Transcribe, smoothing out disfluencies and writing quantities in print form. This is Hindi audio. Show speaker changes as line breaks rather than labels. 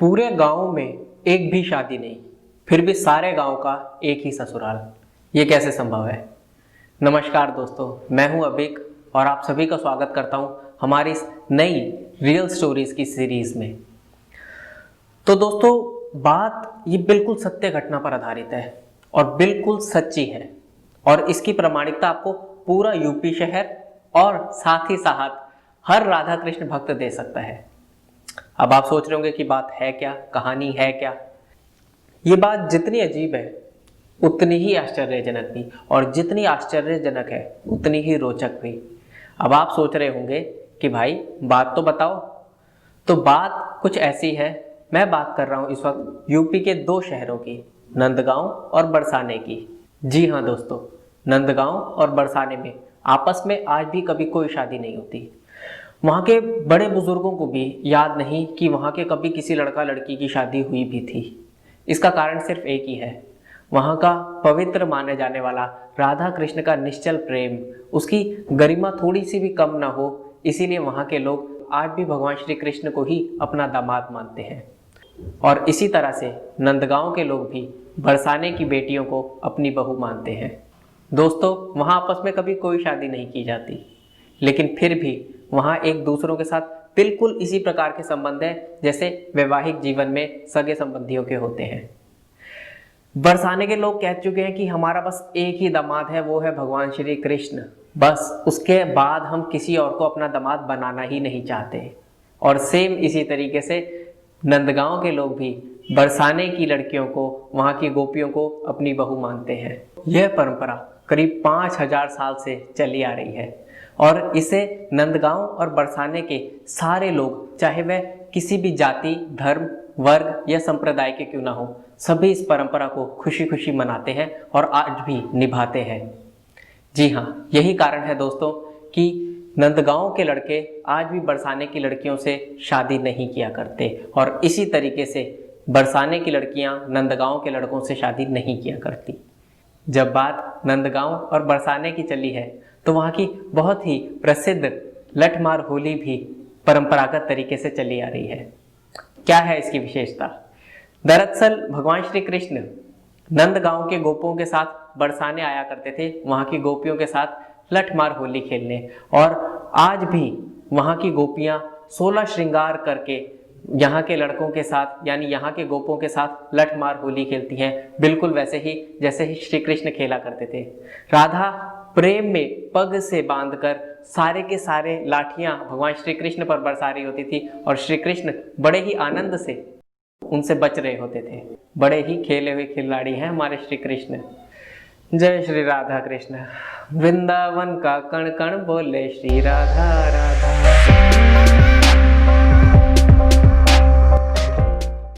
पूरे गांव में एक भी शादी नहीं, फिर भी सारे गांव का एक ही ससुराल। ये कैसे संभव है? नमस्कार दोस्तों, मैं हूं अबिक और आप सभी का स्वागत करता हूं हमारी इस नई रियल स्टोरीज की सीरीज में। तो दोस्तों, बात ये बिल्कुल सत्य घटना पर आधारित है और बिल्कुल सच्ची है, और इसकी प्रामाणिकता आपको पूरा यूपी शहर और साथ ही साथ हर राधा कृष्ण भक्त दे सकता है। अब आप सोच रहे होंगे कि बात है क्या, कहानी है क्या। ये बात जितनी अजीब है उतनी ही आश्चर्यजनक भी, और जितनी आश्चर्यजनक है उतनी ही रोचक भी। अब आप सोच रहे होंगे कि भाई बात तो बताओ। तो बात कुछ ऐसी है, मैं बात कर रहा हूं इस वक्त यूपी के दो शहरों की, नंदगांव और बरसाने की। जी हाँ दोस्तों, नंदगांव और बरसाने में आपस में आज भी कभी कोई शादी नहीं होती। वहाँ के बड़े बुजुर्गों को भी याद नहीं कि वहाँ के कभी किसी लड़का लड़की की शादी हुई भी थी। इसका कारण सिर्फ एक ही है, वहाँ का पवित्र माने जाने वाला राधा कृष्ण का निश्चल प्रेम, उसकी गरिमा थोड़ी सी भी कम ना हो। इसीलिए वहाँ के लोग आज भी भगवान श्री कृष्ण को ही अपना दामाद मानते हैं। और इसी तरह से नंदगांव के लोग भी बरसाने की बेटियों को अपनी बहू मानते हैं। दोस्तों, वहाँ आपस में कभी कोई शादी नहीं की जाती, लेकिन फिर भी वहाँ एक दूसरों के साथ बिल्कुल इसी प्रकार के संबंध है जैसे वैवाहिक जीवन में सगे संबंधियों के होते हैं। बरसाने के लोग कह चुके हैं कि हमारा बस एक ही दामाद है, वो है भगवान श्री कृष्ण। बस उसके बाद हम किसी और को अपना दामाद बनाना ही नहीं चाहते। और सेम इसी तरीके से नंदगांव के लोग भी बरसाने की लड़कियों को, वहाँ की गोपियों को अपनी बहू मानते हैं। यह परंपरा करीब 5000 साल से चली आ रही है, और इसे नंदगांव और बरसाने के सारे लोग, चाहे वह किसी भी जाति, धर्म, वर्ग या संप्रदाय के क्यों ना हो, सभी इस परंपरा को खुशी खुशी मनाते हैं और आज भी निभाते हैं। जी हाँ, यही कारण है दोस्तों कि नंदगांव के लड़के आज भी बरसाने की लड़कियों से शादी नहीं किया करते, और इसी तरीके से बरसाने की लड़कियां नंदगांव के लड़कों से शादी नहीं किया करती। जब बात नंदगांव और बरसाने की चली है तो वहाँ की बहुत ही प्रसिद्ध लठमार होली भी परंपरागत तरीके से चली आ रही है। क्या है इसकी विशेषता? दरअसल भगवान श्री कृष्ण नंदगांव के गोपों के साथ बरसाने आया करते थे, वहाँ की गोपियों के साथ लठमार होली खेलने, और आज भी वहाँ की गोपियाँ 16 श्रृंगार करके यहाँ के लड़कों के साथ, यानी यहाँ के गोपों के साथ लठमार होली खेलती हैं, बिल्कुल वैसे ही जैसे ही श्री कृष्ण खेला करते थे। राधा प्रेम में पग से बांधकर सारे के सारे लाठियां भगवान श्री कृष्ण पर बरसा रही होती थी, और श्री कृष्ण बड़े ही आनंद से उनसे बच रहे होते थे। बड़े ही खेले हुए खिलाड़ी हैं हमारे श्री कृष्ण। जय श्री राधा कृष्ण। वृंदावन का कण कण बोले श्री राधा राधा।